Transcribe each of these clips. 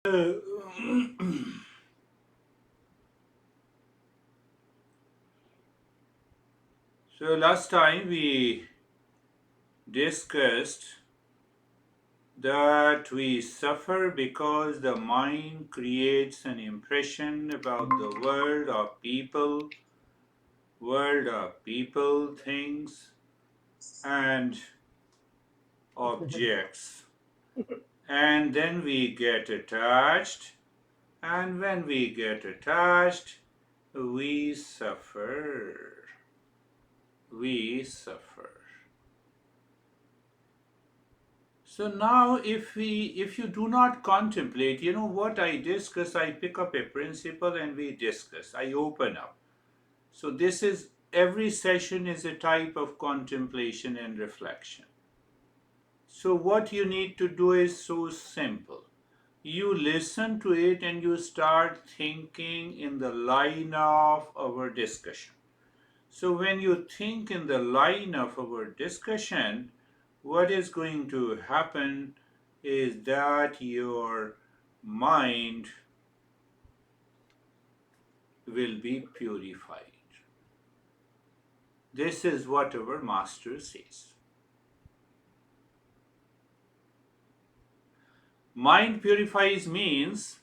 So last time we discussed that we suffer because the mind creates an impression about the world of people, things, and objects. And then we get attached, and when we get attached, we suffer. We suffer. So now if you do not contemplate, what I discuss, I pick up a principle and we discuss. I open up. So this is every session is a type of contemplation and reflection. So what you need to do is so simple. You listen to it and you start thinking in the line of our discussion. So when you think in the line of our discussion, what is going to happen is that your mind will be purified. This is what our master says. Mind purifies means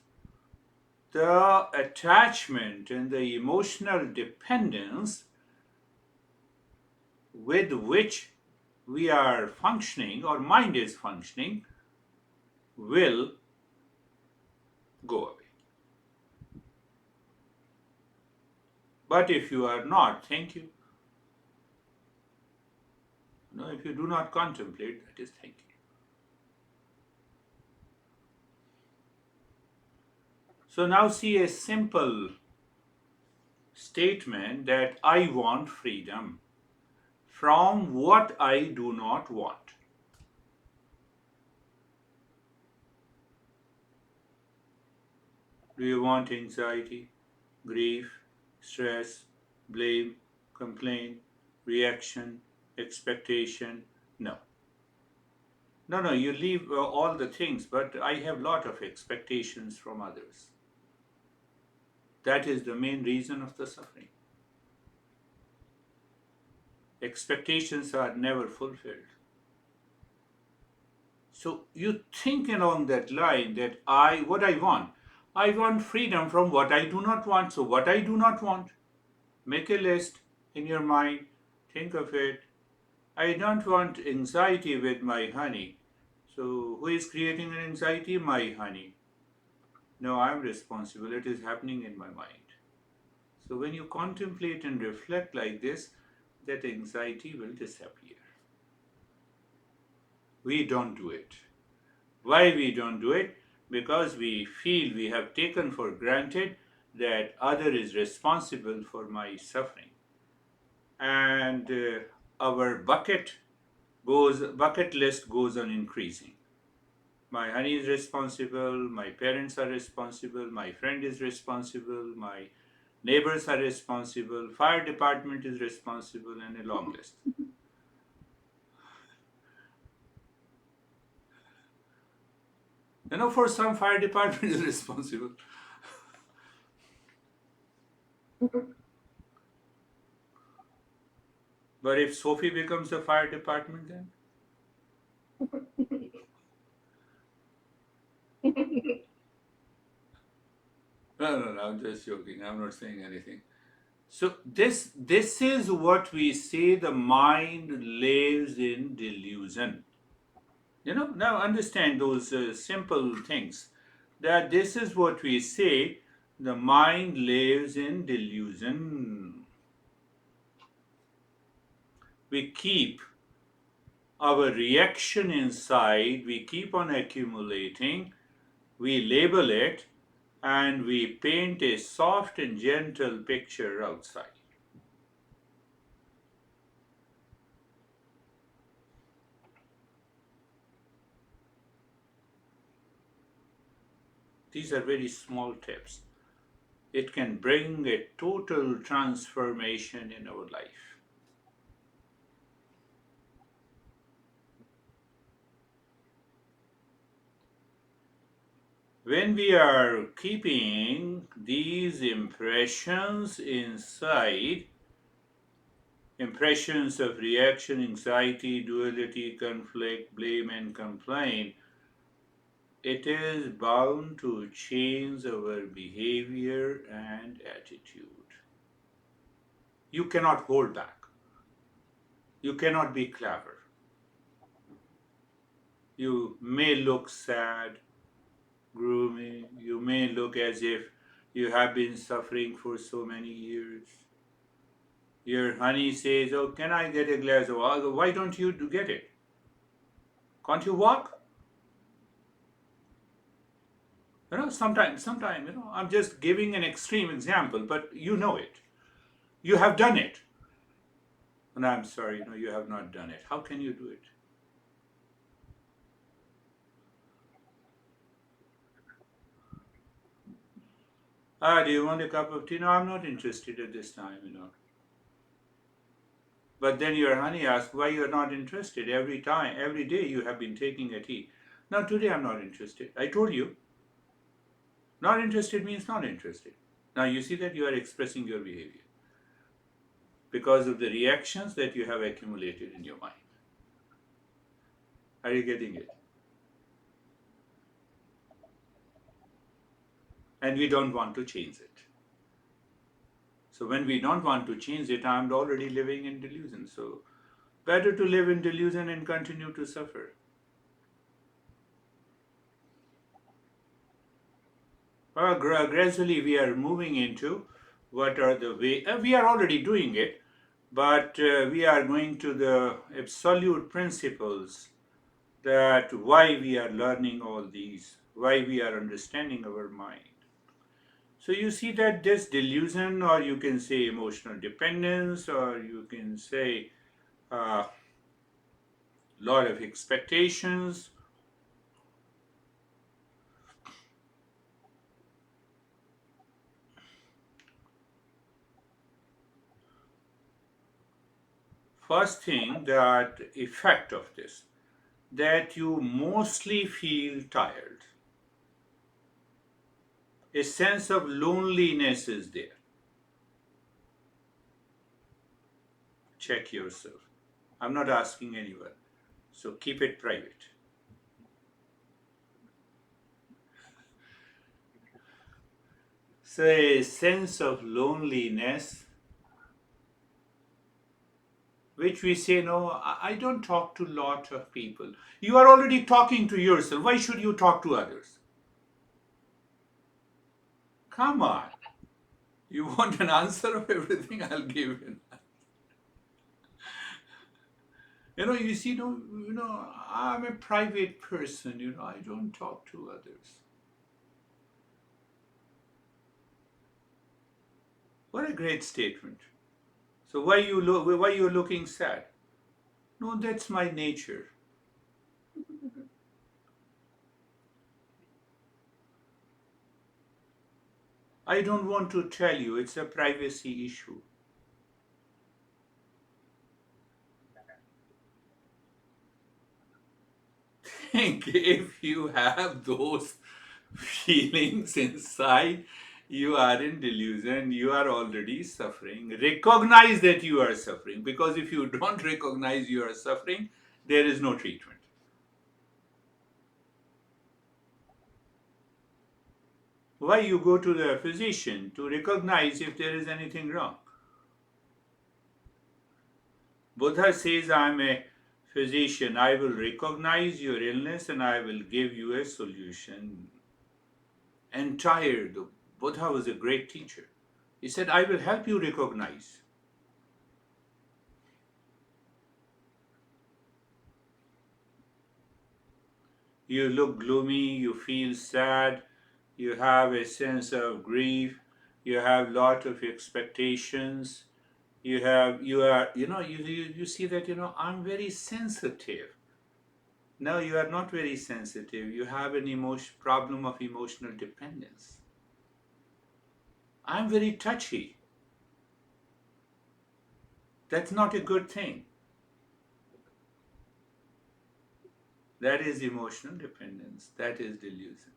the attachment and the emotional dependence with which we are functioning or mind is functioning will go away. But if you are not, thank you. No, if you do not contemplate, that is thinking. So now see a simple statement that I want freedom from what I do not want. Do you want anxiety, grief, stress, blame, complaint, reaction, expectation? No. No, no, you leave all the things, but I have lot of expectations from others. That is the main reason of the suffering. Expectations are never fulfilled. So you think along that line that what I want. I want freedom from what I do not want. So what I do not want, make a list in your mind, think of it. I don't want anxiety with my honey. So who is creating an anxiety? My honey. No, I'm responsible. It is happening in my mind. So when you contemplate and reflect like this, that anxiety will disappear. We don't do it. Why we don't do it? Because we feel we have taken for granted that other is responsible for my suffering. And our bucket list goes on increasing. My honey is responsible, my parents are responsible, my friend is responsible, my neighbors are responsible, fire department is responsible, and a long list. For some, fire department is responsible. But if Sophie becomes the fire department, then no, I'm just joking. I'm not saying anything. So this is what we say. The mind lives in delusion. Now understand those simple things. That this is what we say. The mind lives in delusion. We keep our reaction inside. We keep on accumulating. We label it and we paint a soft and gentle picture outside. These are very small tips. It can bring a total transformation in our life. when we are keeping these impressions inside, impressions of reaction, anxiety, duality, conflict, blame, and complaint, it is bound to change our behavior and attitude. You cannot hold back. You cannot be clever. You may look sad, gloomy. You may look as if you have been suffering for so many years. Your honey says, "Oh, can I get a glass of water?" Why don't you get it? Can't you walk? Sometimes, I'm just giving an extreme example, but you know it. You have done it. And I'm sorry, you have not done it. How can you do it? Do you want a cup of tea? No, I'm not interested at this time. But then your honey asks why you're not interested. Every time, every day you have been taking a tea. Now today I'm not interested. I told you, not interested means not interested. Now you see that you are expressing your behavior because of the reactions that you have accumulated in your mind. Are you getting it? And we don't want to change it. So when we don't want to change it, I'm already living in delusion. So better to live in delusion and continue to suffer. Gradually we are moving into what are the way we are already doing it, but we are going to the absolute principles, that why we are learning all these, why we are understanding our mind. So you see that this delusion, or you can say emotional dependence, or you can say a lot of expectations. First thing, that effect of this, that you mostly feel tired. A sense of loneliness is there. Check yourself. I'm not asking anyone, so keep it private. So, a sense of loneliness, which we say, no, I don't talk to a lot of people. You are already talking to yourself. Why should you talk to others? Come on. You want an answer of everything? I'll give you. You see, I'm a private person. I don't talk to others. What a great statement. So why you looking sad? No, that's my nature. I don't want to tell you. It's a privacy issue. Think if you have those feelings inside, you are in delusion, you are already suffering. Recognize that you are suffering, because if you don't recognize you are suffering, there is no treatment. Why you go to the physician? To recognize if there is anything wrong. Buddha says, I'm a physician. I will recognize your illness and I will give you a solution. Entire, the Buddha was a great teacher. He said, I will help you recognize. You look gloomy, you feel sad, you have a sense of grief, you have lot of expectations, you see that, I'm very sensitive. No, you are not very sensitive. You have an emotion problem of emotional dependence. I'm very touchy. That's not a good thing. That is emotional dependence. That is delusion.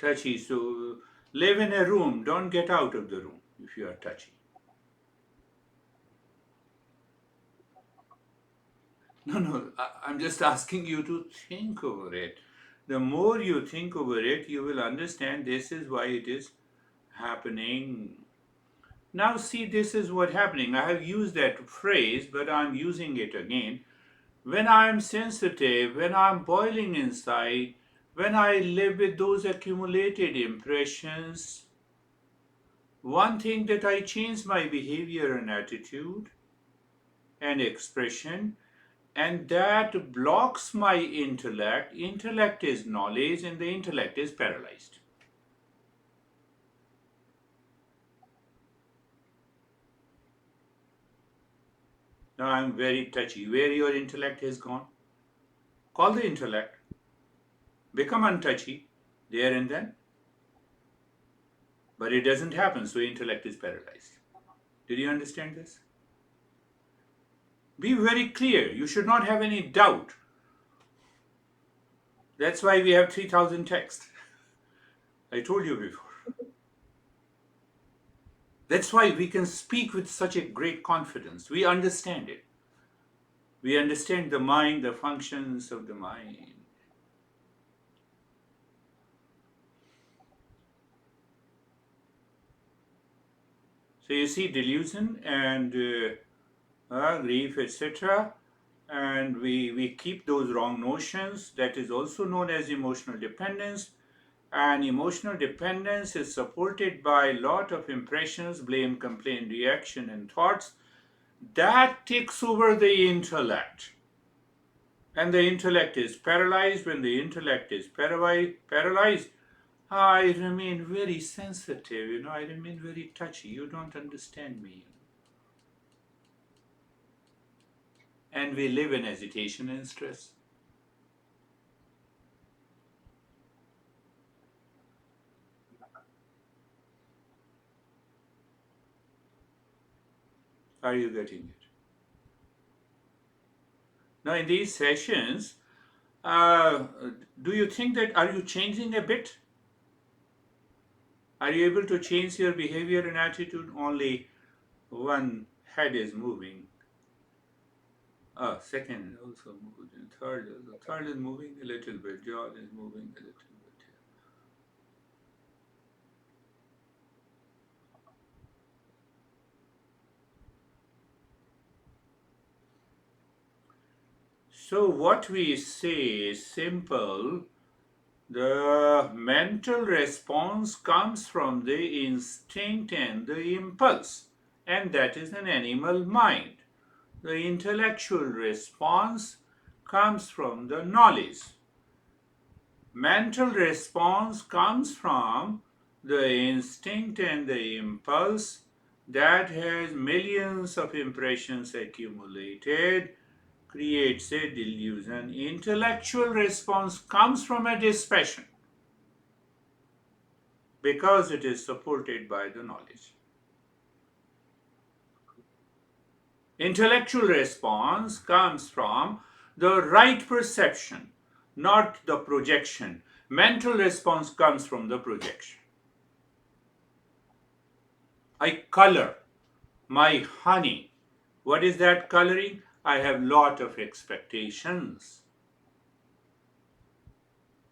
Touchy. So live in a room. Don't get out of the room if you are touchy. No, no. I'm just asking you to think over it. The more you think over it, you will understand this is why it is happening. Now, see, this is what happening. I have used that phrase, but I'm using it again. When I'm sensitive, when I'm boiling inside, when I live with those accumulated impressions, one thing that I change my behavior and attitude and expression, and that blocks my intellect. Intellect is knowledge, and the intellect is paralyzed. Now I'm very touchy. Where your intellect has gone? Call the intellect, become untouchy there and then, but it doesn't happen, so intellect is paralyzed. Did you understand this? Be very clear. You should not have any doubt. That's why we have 3,000 texts. I told you before. That's why we can speak with such a great confidence. We understand it. We understand the mind, the functions of the mind. So you see delusion and grief, etc. And we keep those wrong notions. That is also known as emotional dependence. And emotional dependence is supported by a lot of impressions, blame, complaint, reaction, and thoughts. That takes over the intellect. And the intellect is paralyzed. When the intellect is paralyzed, I remain very sensitive, I remain very touchy. You don't understand me. And we live in agitation and stress. Are you getting it? Now, in these sessions, uh, do you think that are you changing a bit? Are you able to change your behavior and attitude? Only one head is moving. Second also moving. Third is moving a little bit. Jaw is moving a little bit. So what we say is simple. The mental response comes from the instinct and the impulse, and that is an animal mind. The intellectual response comes from the knowledge. Mental response comes from the instinct and the impulse that has millions of impressions accumulated, creates a delusion. Intellectual response comes from a dispassion because it is supported by the knowledge. Intellectual response comes from the right perception, not the projection. Mental response comes from the projection. I color my honey. What is that coloring? I have lot of expectations.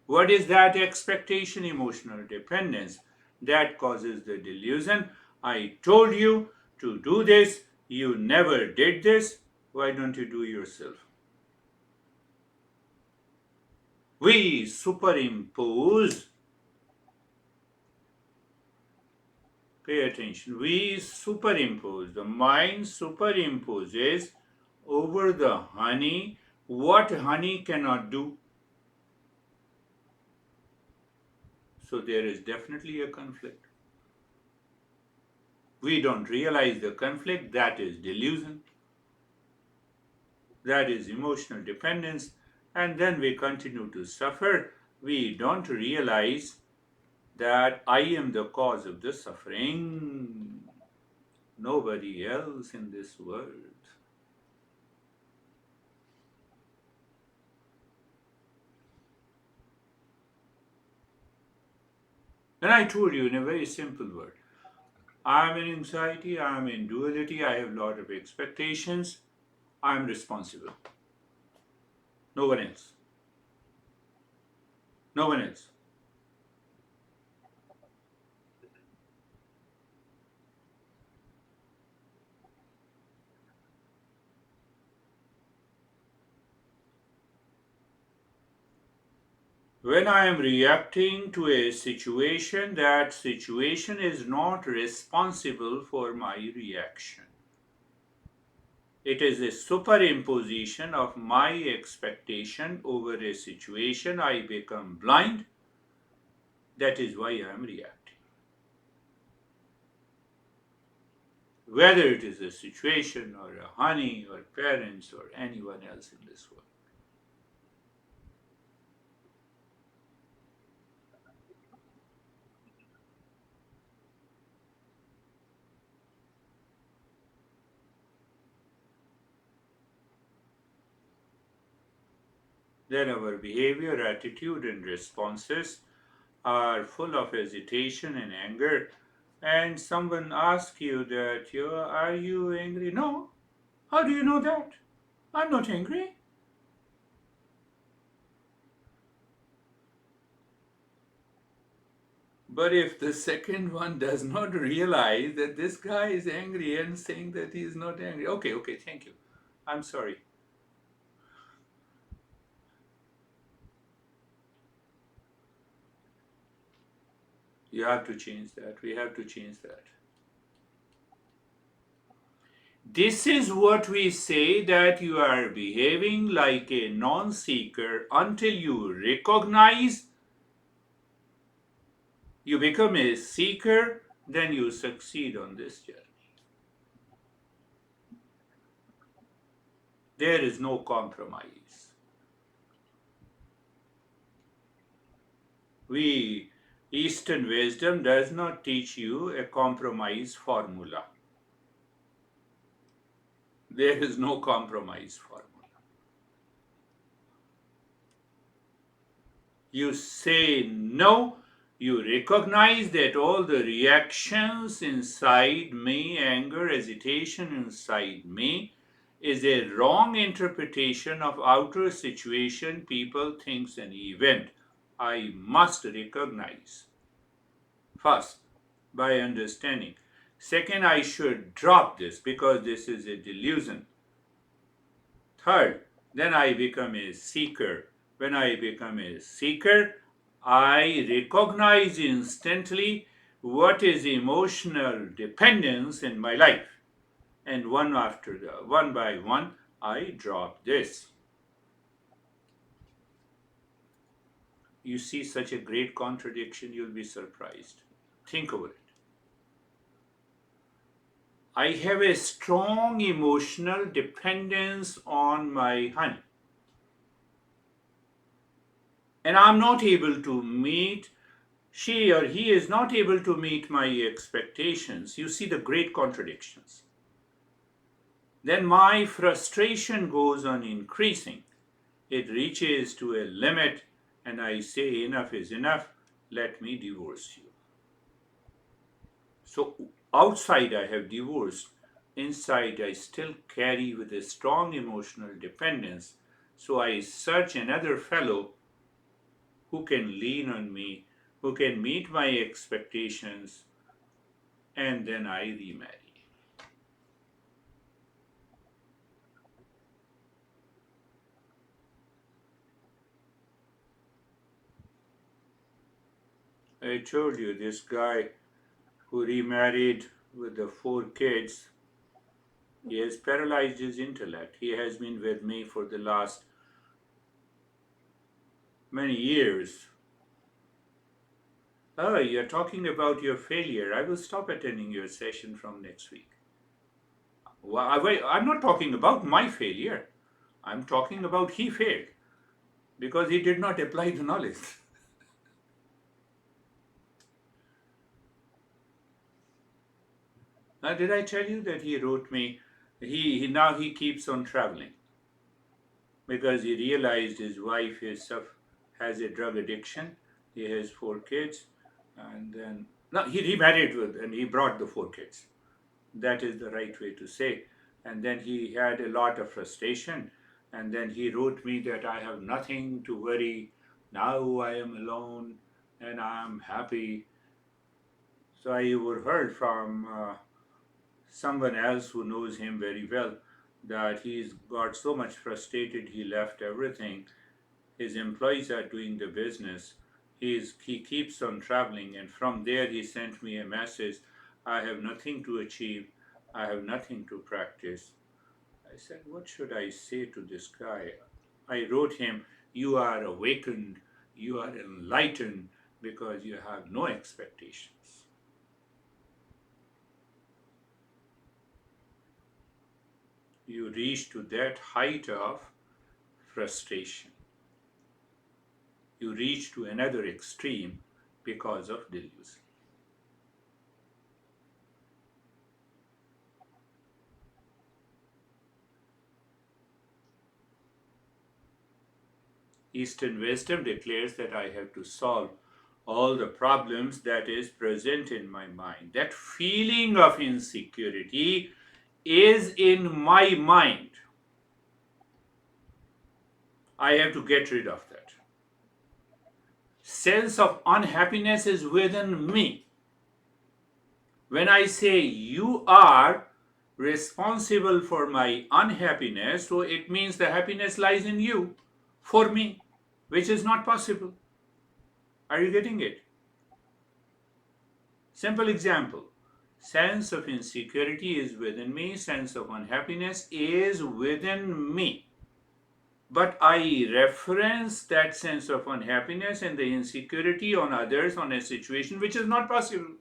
What is that expectation? Emotional dependence. That causes the delusion. I told you to do this. You never did this. Why don't you do yourself? We superimpose, pay attention, we superimpose, the mind superimposes over the honey what honey cannot do. So there is definitely a conflict. We don't realize the conflict, that is delusion, that is emotional dependence, and then we continue to suffer. We don't realize that I am the cause of the suffering, nobody else in this world. And I told you in a very simple word, I am in anxiety, I am in duality, I have a lot of expectations, I am responsible. No one else. No one else. When I am reacting to a situation, that situation is not responsible for my reaction. It is a superimposition of my expectation over a situation. I become blind. That is why I am reacting. Whether it is a situation or a honey or parents or anyone else in this world. Then our behavior, attitude, and responses are full of hesitation and anger. And someone asks you that, are you angry? No. How do you know that? I'm not angry. But if the second one does not realize that this guy is angry and saying that he is not angry, okay, okay, thank you. I'm sorry. You have to change that. We have to change that. This is what we say, that you are behaving like a non seeker until you recognize you become a seeker, then you succeed on this journey. There is no compromise. We, Eastern wisdom does not teach you a compromise formula. There is no compromise formula. You say no, you recognize that all the reactions inside me, anger, hesitation inside me, is a wrong interpretation of outer situation, people, things, and event. I must recognize. First, by understanding. Second, I should drop this because this is a delusion. Third, then I become a seeker. When I become a seeker, I recognize instantly what is emotional dependence in my life. And one after the one by one, I drop this. You see such a great contradiction, you'll be surprised. Think over it. I have a strong emotional dependence on my honey, and I'm not able to meet, she or he is not able to meet my expectations. You see the great contradictions. Then my frustration goes on increasing. It reaches to a limit, and I say, enough is enough, let me divorce you. So outside I have divorced, inside I still carry with a strong emotional dependence. So I search another fellow who can lean on me, who can meet my expectations, and then I remarry. I told you this guy who remarried with the four kids, he has paralyzed his intellect. He has been with me for the last many years. Oh, you're talking about your failure. I will stop attending your session from next week. Well, I'm not talking about my failure. I'm talking about he failed because he did not apply the knowledge. Now, did I tell you that he wrote me? He now he keeps on traveling because he realized his wife has a drug addiction. He has four kids, And then, no, he remarried with, and he brought the 4 kids. That is the right way to say. And then he had a lot of frustration. And then he wrote me that I have nothing to worry. Now I am alone and I am happy. So I overheard from someone else who knows him very well that he's got so much frustrated he left everything. His employees are doing the business. He keeps on traveling, and from there he sent me a message. I have nothing to achieve. I have nothing to practice. I said, what should I say to this guy? I wrote him, you are awakened, you are enlightened because you have no expectations. You reach to that height of frustration. You reach to another extreme because of delusion. Eastern wisdom declares that I have to solve all the problems that is present in my mind. That feeling of insecurity is in my mind. I have to get rid of that. Sense of unhappiness is within me. When I say you are responsible for my unhappiness, so it means the happiness lies in you for me, which is not possible. Are you getting it? Simple example. Sense of insecurity is within me, sense of unhappiness is within me. But I reference that sense of unhappiness and the insecurity on others, on a situation which is not possible.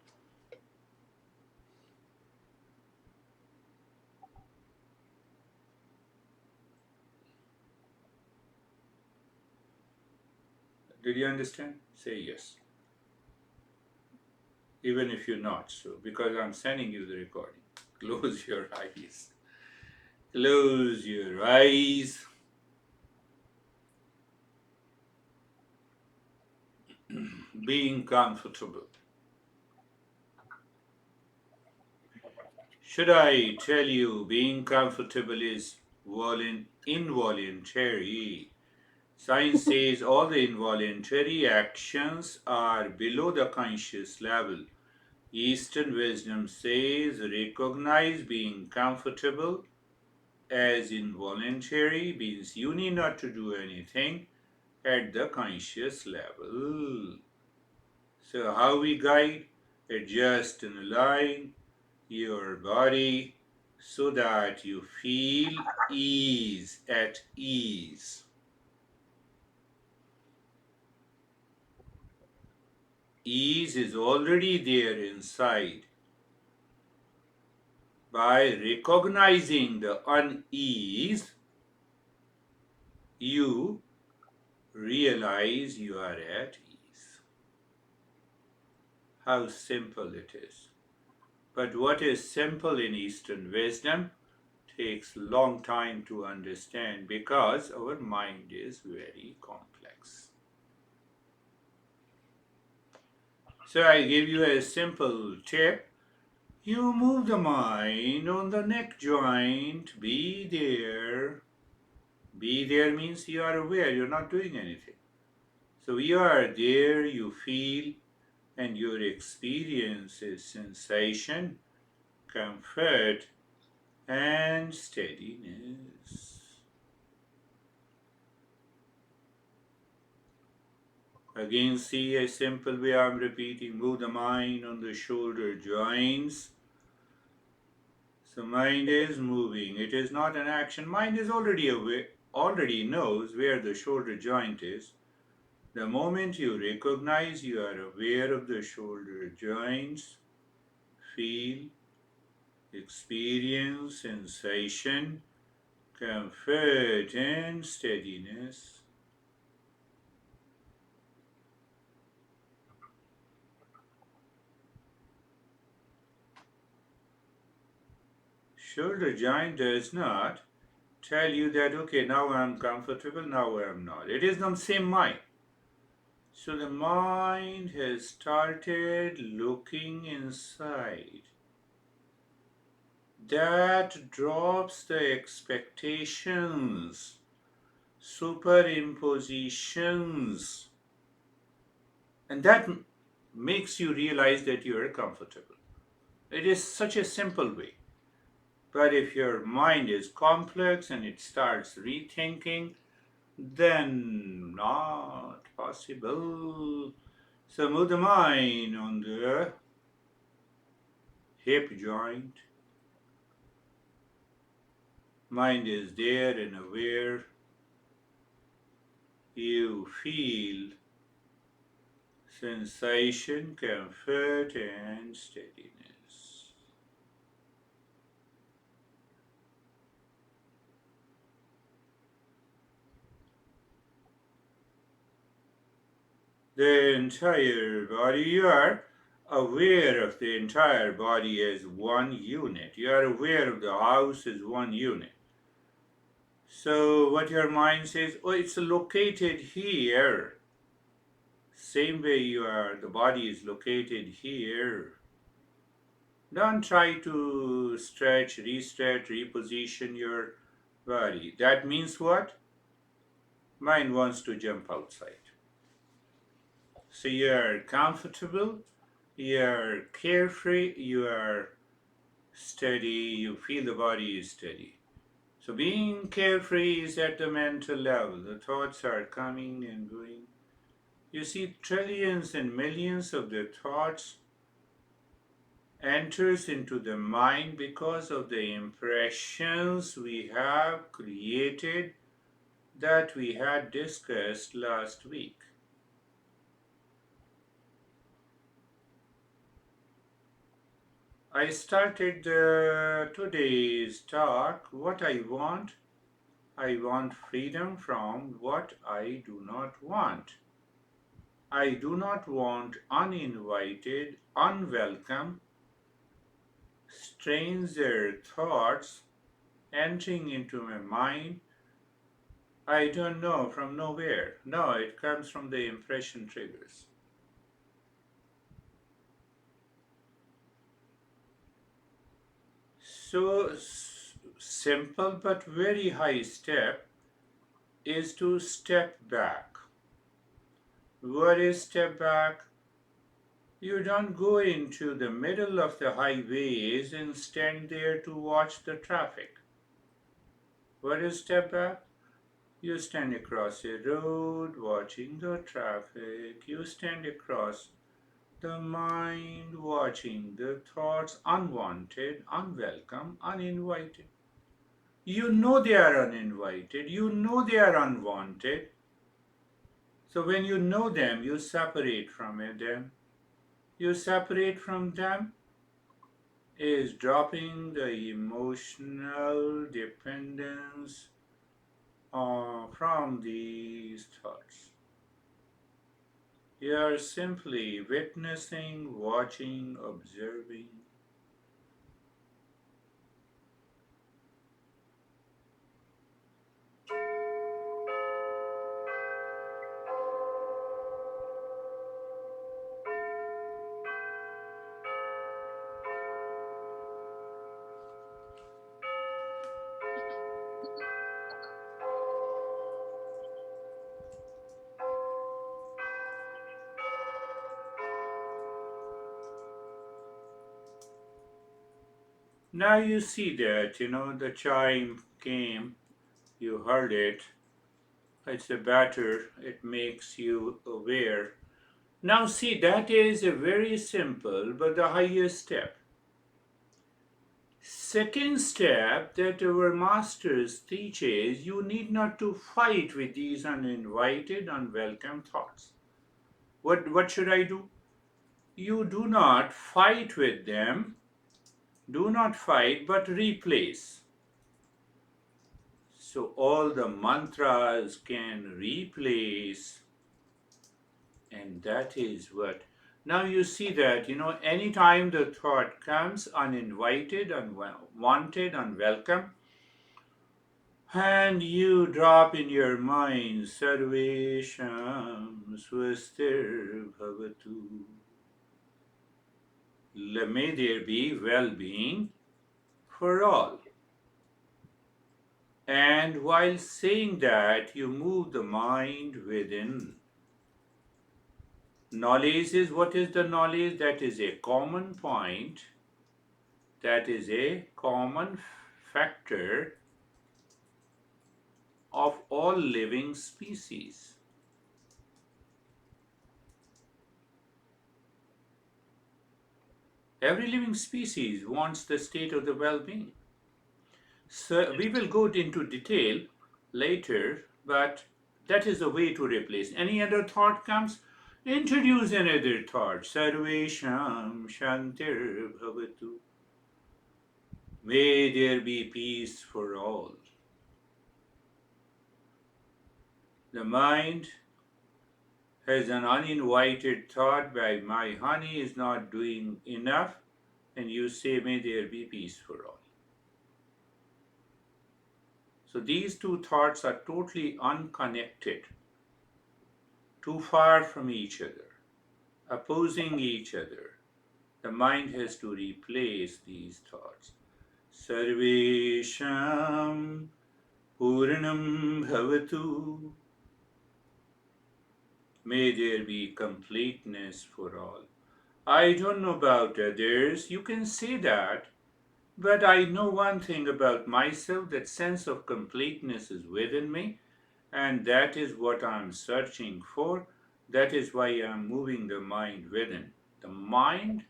Did you understand? Say yes. Even if you're not, so because I'm sending you the recording. Close your eyes. Close your eyes. Being comfortable. Should I tell you being comfortable is involuntary? Science says all the involuntary actions are below the conscious level. Eastern wisdom says recognize being comfortable as involuntary means you need not to do anything at the conscious level. So how we guide? Adjust and align your body so that you feel ease at ease. Ease is already there inside. By recognizing the unease, you realize you are at ease. How simple it is. But what is simple in Eastern wisdom takes long time to understand because our mind is very complex. So I give you a simple tip. You move the mind on the neck joint. Be there. Be there means you are aware, you're not doing anything. So you are there, you feel, and your experience is sensation, comfort, and steadiness. Again, see a simple way I'm repeating. Move the mind on the shoulder joints. So mind is moving. It is not an action. Mind is already aware, already knows where the shoulder joint is. The moment you recognize you are aware of the shoulder joints, feel, experience sensation, comfort, and steadiness. Shoulder joint does not tell you that, okay, now I'm comfortable, now I'm not. It is the same mind. So the mind has started looking inside. That drops the expectations, superimpositions, and that makes you realize that you are comfortable. It is such a simple way. But if your mind is complex and it starts rethinking, then not possible. So move the mind on the hip joint. Mind is there and aware. You feel sensation, comfort, and steadiness. The entire body, you are aware of the entire body as one unit. You are aware of the house as one unit. So, what your mind says, oh, it's located here. Same way you are, the body is located here. Don't try to stretch, restretch, reposition your body. That means what? Mind wants to jump outside. So you are comfortable, you are carefree, you are steady, you feel the body is steady. So being carefree is at the mental level. The thoughts are coming and going. You see trillions and millions of the thoughts enters into the mind because of the impressions we have created that we had discussed last week. I started today's talk. What I want freedom from what I do not want. I do not want uninvited, unwelcome, stranger thoughts entering into my mind. I don't know from nowhere. No, it comes from the impression triggers. So simple but very high step is to step back. What is step back? You don't go into the middle of the highways and stand there to watch the traffic. What is step back? You stand across a road watching the traffic. You stand across the mind watching the thoughts unwanted, unwelcome, uninvited. You know they are uninvited, you know they are unwanted. So when you know them, you separate from them. You separate from them is dropping the emotional dependence from these thoughts. You are simply witnessing, watching, observing. Now you see that, the chime came, you heard it. It's a better, it makes you aware. Now, see, that is a very simple but the highest step. Second step that our masters teaches, you need not to fight with these uninvited, unwelcome thoughts. What should I do? You do not fight with them, do not fight, but replace. So all the mantras can replace, and that is what. Now you see that, anytime the thought comes uninvited, unwanted, unwelcome, And you drop in your mind, Sarvesham Swastir Bhavatu. May there be well being for all. And while saying that, you move the mind within. Knowledge is what is the knowledge? That is a common point, that is a common factor of all living species. Every living species wants the state of the well being. So we will go into detail later, but that is a way to replace. Any other thought comes? Introduce another thought. Sarvesham Shantir Bhavatu. May there be peace for all. The mind has an uninvited thought by my honey is not doing enough, and you say, may there be peace for all. So these two thoughts are totally unconnected, too far from each other, opposing each other. The mind has to replace these thoughts. Sarvesham Purnam Bhavatu. May there be completeness for all. I don't know about others, you can say that, but I know one thing about myself, that sense of completeness is within me, and that is what I'm searching for. That is why I'm moving the mind within. The mind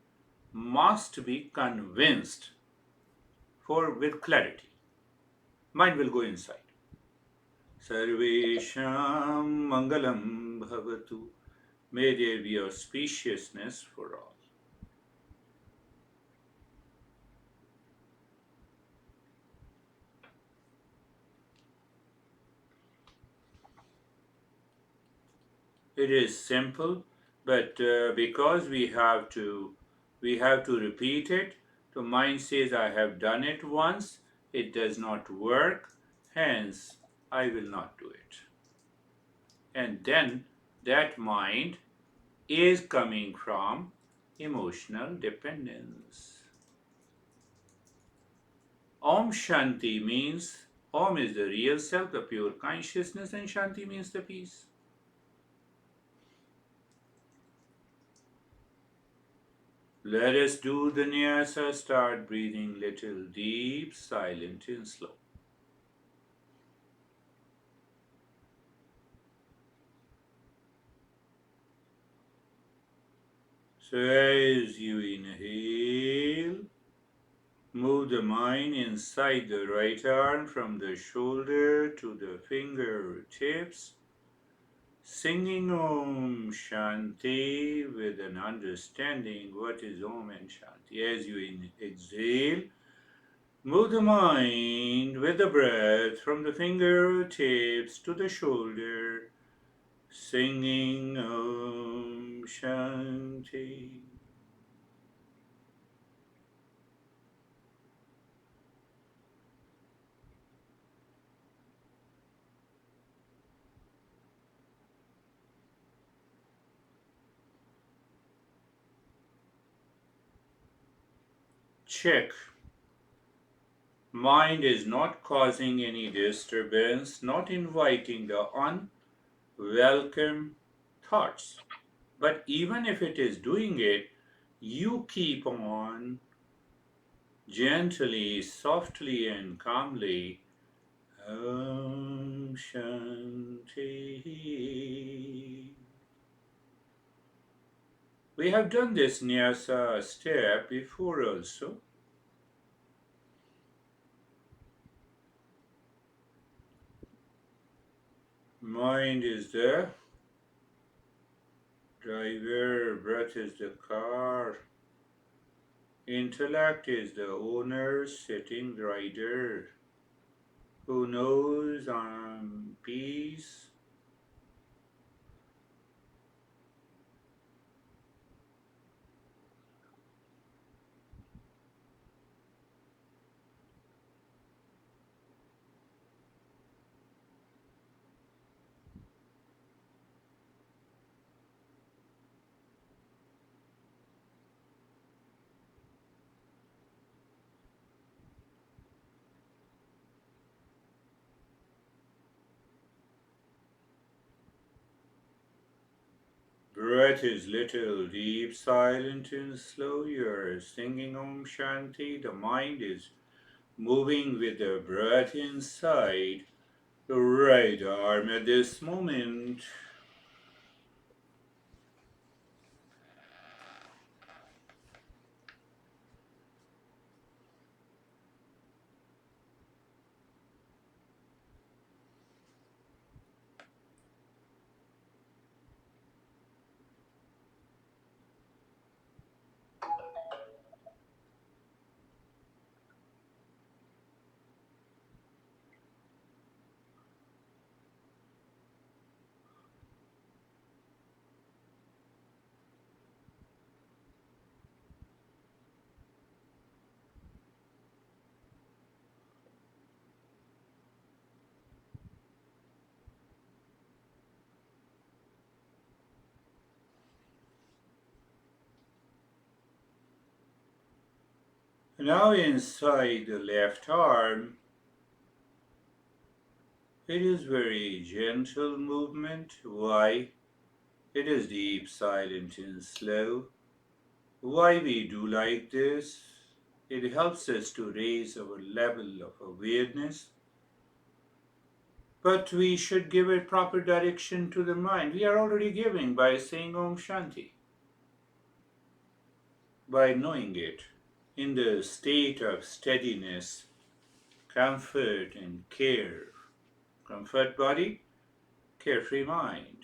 must be convinced for with clarity. Mind will go inside. Sarvesham Mangalam Bhavatu. May there be auspiciousness for all. It is simple, but because we have to repeat it. The mind says, "I have done it once. It does not work. Hence, I will not do it." And then that mind is coming from emotional dependence. Om Shanti means Om is the real self, the pure consciousness, and Shanti means the peace. Let us do the nyasa. Start breathing little deep, silent, and slow. So as you inhale, move the mind inside the right arm from the shoulder to the fingertips, singing Om Shanti with an understanding what is Om and Shanti. As you exhale, move the mind with the breath from the fingertips to the shoulder, singing Om Shanti. Check. Mind is not causing any disturbance, not inviting the unwelcome thoughts. But even if it is doing it, you keep on gently, softly, and calmly. Om Shanti. We have done this nyasa step before also. Mind is the driver, breath is the car, intellect is the owner, sitting rider, who knows peace. breath is little, deep, silent, and slow. You're singing Om Shanti. The mind is moving with the breath inside the right arm at this moment. Now inside the left arm, it is very gentle movement. Why? It is deep, silent, and slow. Why we do like this? It helps us to raise our level of awareness, but we should give a proper direction to the mind. We are already giving by saying Om Shanti, by knowing it in the state of steadiness, comfort, and care. Comfort body, carefree mind.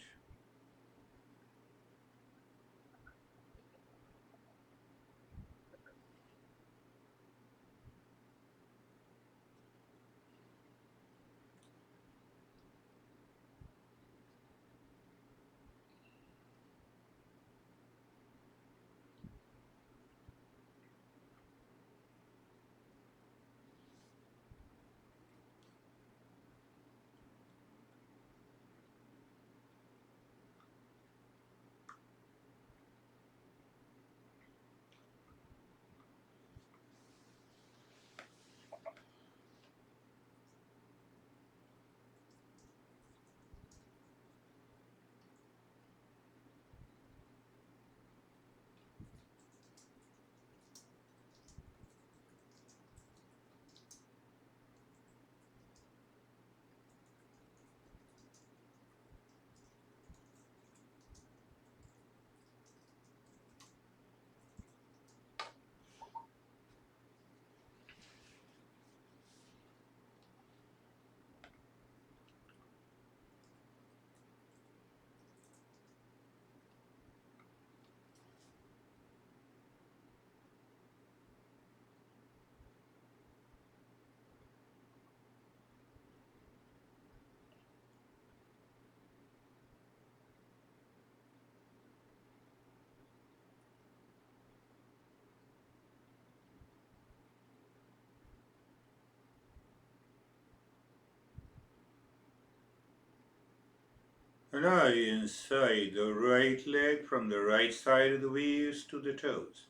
Now inside the right leg from the right side of the waist to the toes.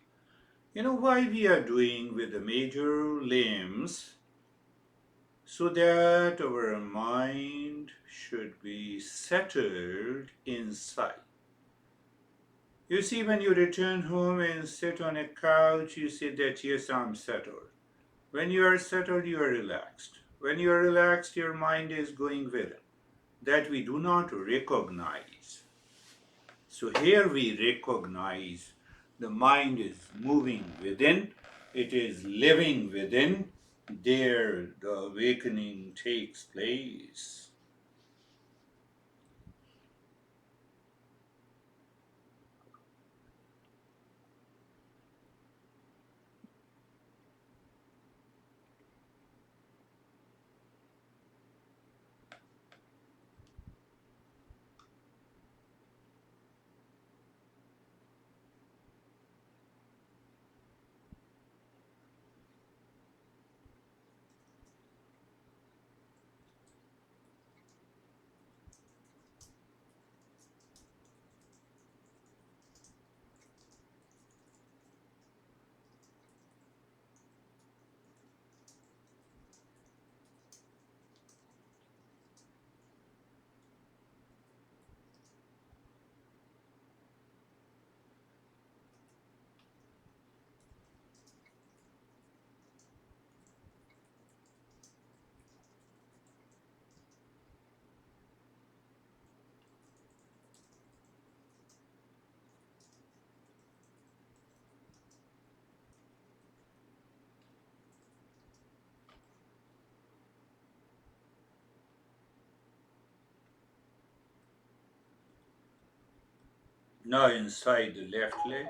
You know why we are doing with the major limbs? So that our mind should be settled inside. You see, when you return home and sit on a couch, you say that, yes, I'm settled. When you are settled, you are relaxed. When you are relaxed, your mind is going with it. That we do not recognize. So here we recognize the mind is moving within, it is living within. There the awakening takes place. Now inside the left leg.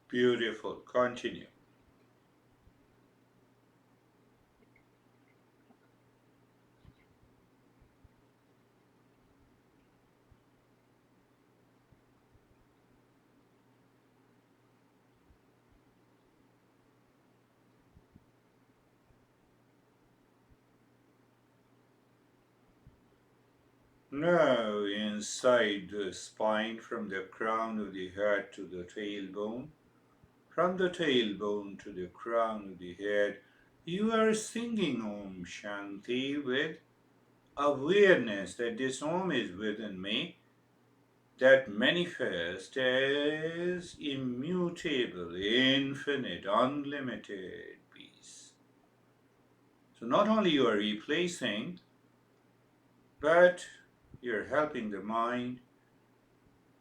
Beautiful. Continue. Now inside the spine from the crown of the head to the tailbone. From the tailbone to the crown of the head, you are singing Om Shanti with awareness that this Om is within me, that manifests as immutable, infinite, unlimited peace. So not only you are replacing, but you're helping the mind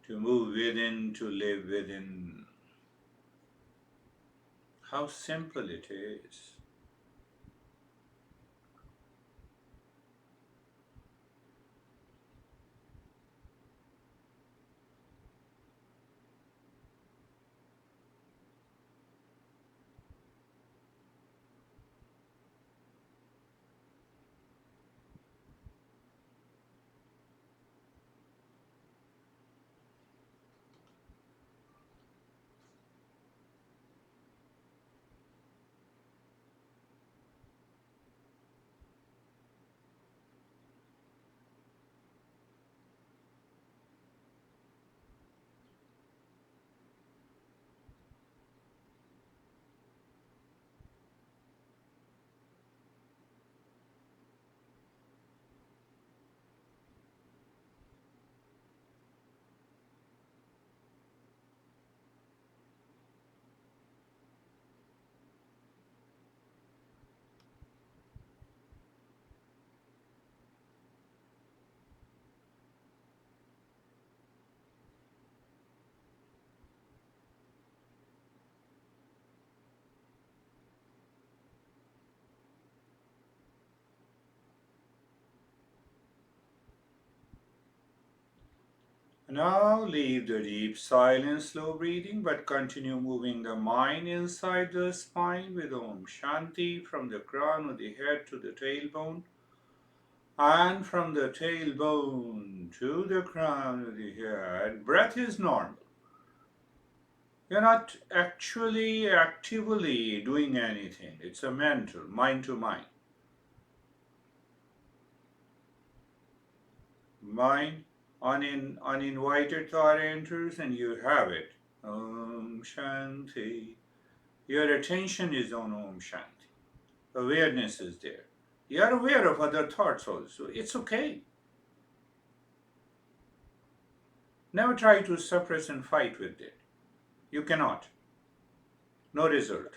to move within, to live within. How simple it is. Now leave the deep silence, slow breathing, but continue moving the mind inside the spine with Om Shanti from the crown of the head to the tailbone, and from the tailbone to the crown of the head. Breath is normal. You're not actually actively doing anything. It's a mental, mind to mind. Mind, uninvited thought enters and you have it. Om Shanti. Your attention is on Om Shanti. Awareness is there. You are aware of other thoughts also. It's okay. Never try to suppress and fight with it. You cannot. No result.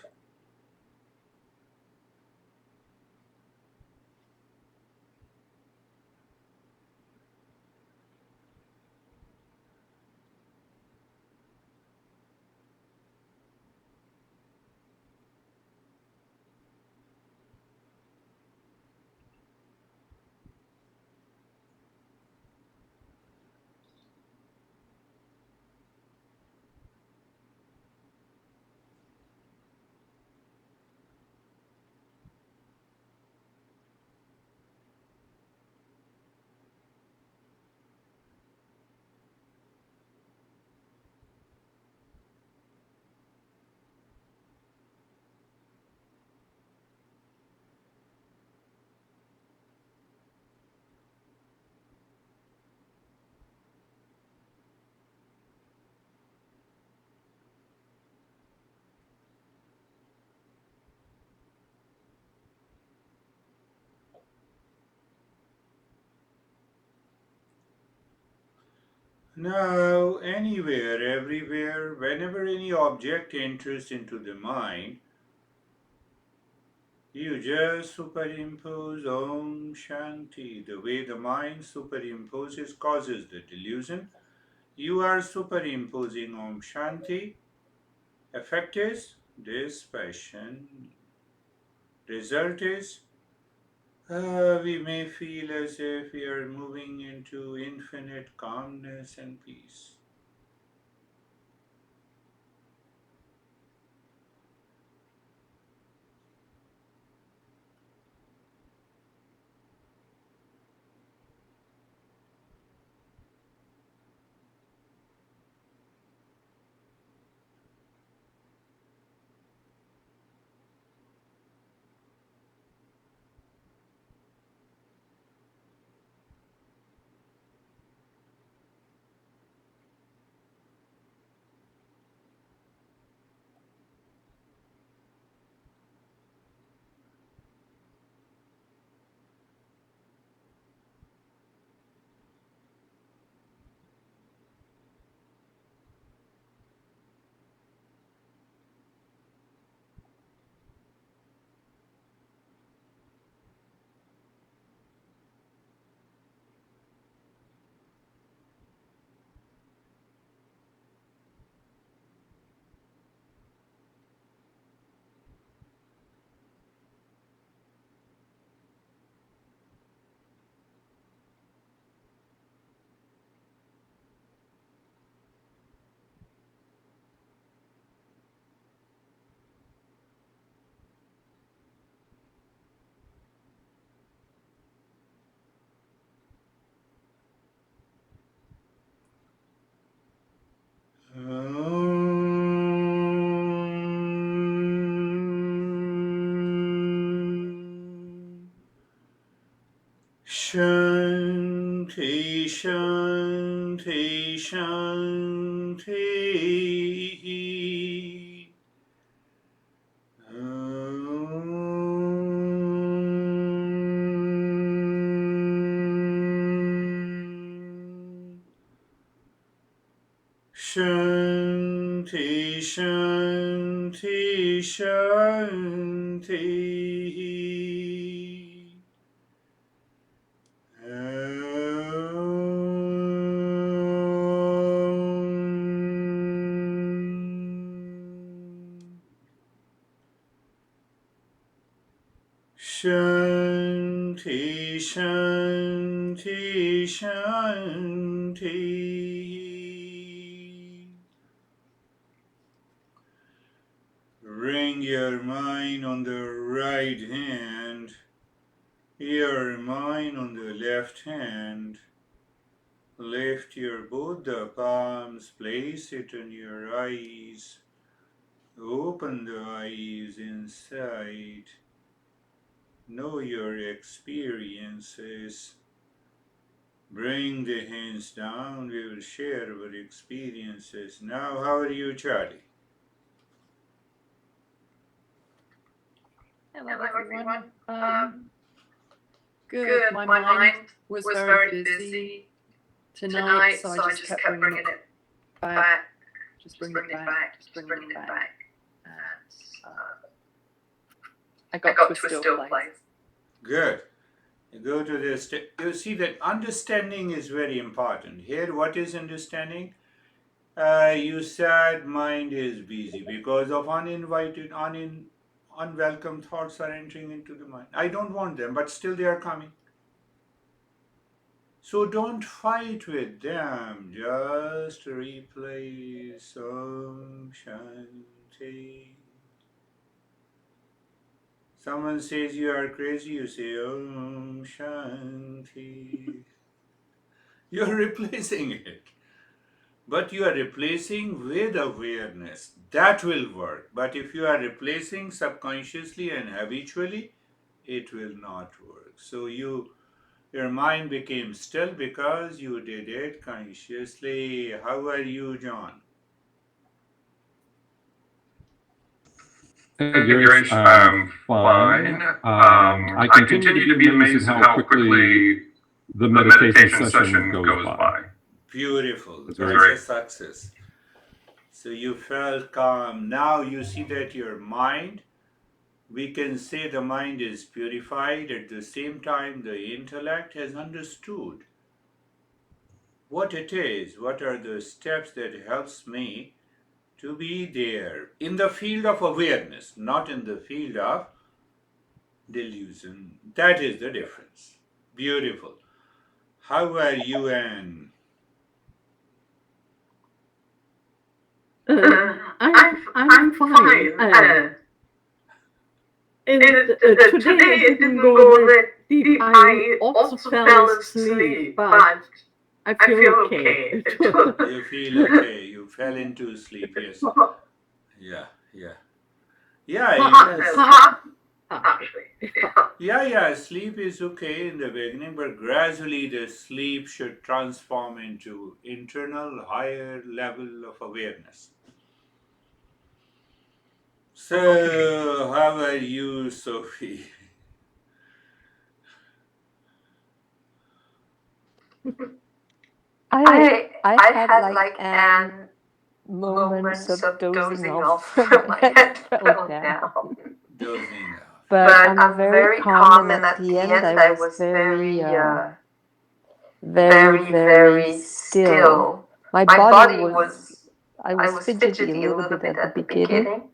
Now, anywhere, everywhere, whenever any object enters into the mind, you just superimpose Om Shanti. The way the mind superimposes causes the delusion. You are superimposing Om Shanti. Effect is dispassion. Result is we may feel as if we are moving into infinite calmness and peace. Shanti, Shanti, Shanti. Shanti, Shanti, Shanti. Shanti, Shanti, Shanti. Bring your mind on the right hand, your mind on the left hand. Lift your both the palms, place it on your eyes. Open the eyes inside. Know your experiences. Bring the hands down. We will share our experiences. Now, how are you, Charlie? Hello, everyone. Good. My mind was very busy tonight, so I just kept bringing it back, just bringing it back, just bringing it back. And I got to a still place. Good. You go to this. You see that understanding is very important. Here, what is understanding? You said mind is busy because of uninvited, unwelcome thoughts are entering into the mind. I don't want them, but still they are coming. So don't fight with them. Just replace Om Shanti. Someone says you are crazy, you say Om Shanti. You're replacing it. But you are replacing with awareness. That will work. But if you are replacing subconsciously and habitually, it will not work. So your mind became still because you did it consciously. How are you, John? Hey Girish, fine. I continue to be amazed at how quickly the meditation session goes by. Beautiful. It's That's very a success. So you felt calm. Now you see that your mind, we can say the mind is purified. At the same time, the intellect has understood what it is, what are the steps that helps me to be there in the field of awareness, not in the field of delusion. That is the difference. Beautiful. How are you, Anne? I'm fine. Today it didn't go that deep. I also fell asleep, but I feel okay. You feel okay. You fell into sleep. Yes. Yeah. Yeah. Yeah. Yeah. Sleep is okay in the beginning, but gradually the sleep should transform into internal higher level of awareness. So, how are you, Sophie? I had like an moments of dozing off. My head fell down. Dozing off. But I'm very calm, and at the end, I was very still. My body was, I was fidgety a little bit at the beginning,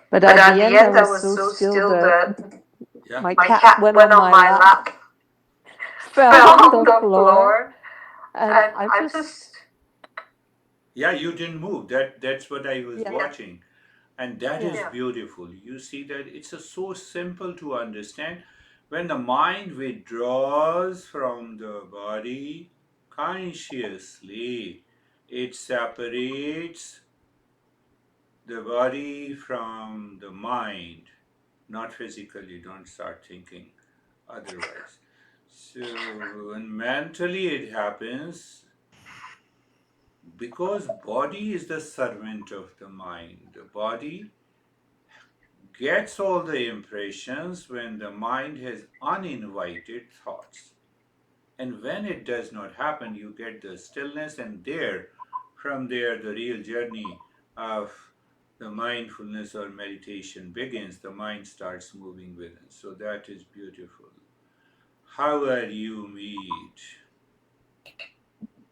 but at the end, I was so still that Yeah. my cat went on my lap, fell on the floor, and I just, Yeah, you didn't move. That's what I was yeah, watching. And that is yeah. beautiful. You see that it's so simple to understand. When the mind withdraws from the body consciously, it separates the body from the mind, not physically. Don't start thinking otherwise. So, when mentally it happens, because body is the servant of the mind. The body gets all the impressions when the mind has uninvited thoughts. And when it does not happen, you get the stillness, and from there, the real journey of the mindfulness or meditation begins. The mind starts moving within. So that is beautiful. How are you, Meet?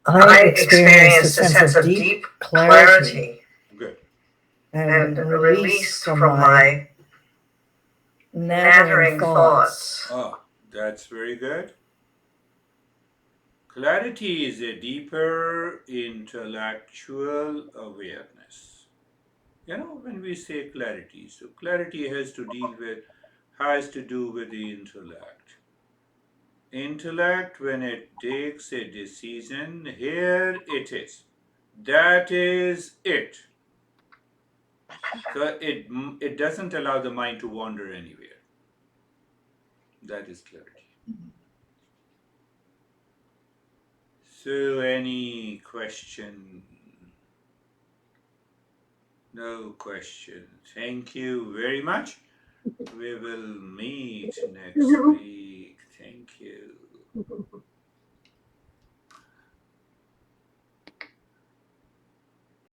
I experienced a sense of deep clarity Good. and release from my nattering thoughts. Oh, that's very good. Clarity is a deeper intellectual awareness. When we say clarity, so clarity has to do with the intellect. Intellect, when it takes a decision, here it is. That is it. So it doesn't allow the mind to wander anywhere. That is clarity. So any question? No question. Thank you very much. We will meet next week.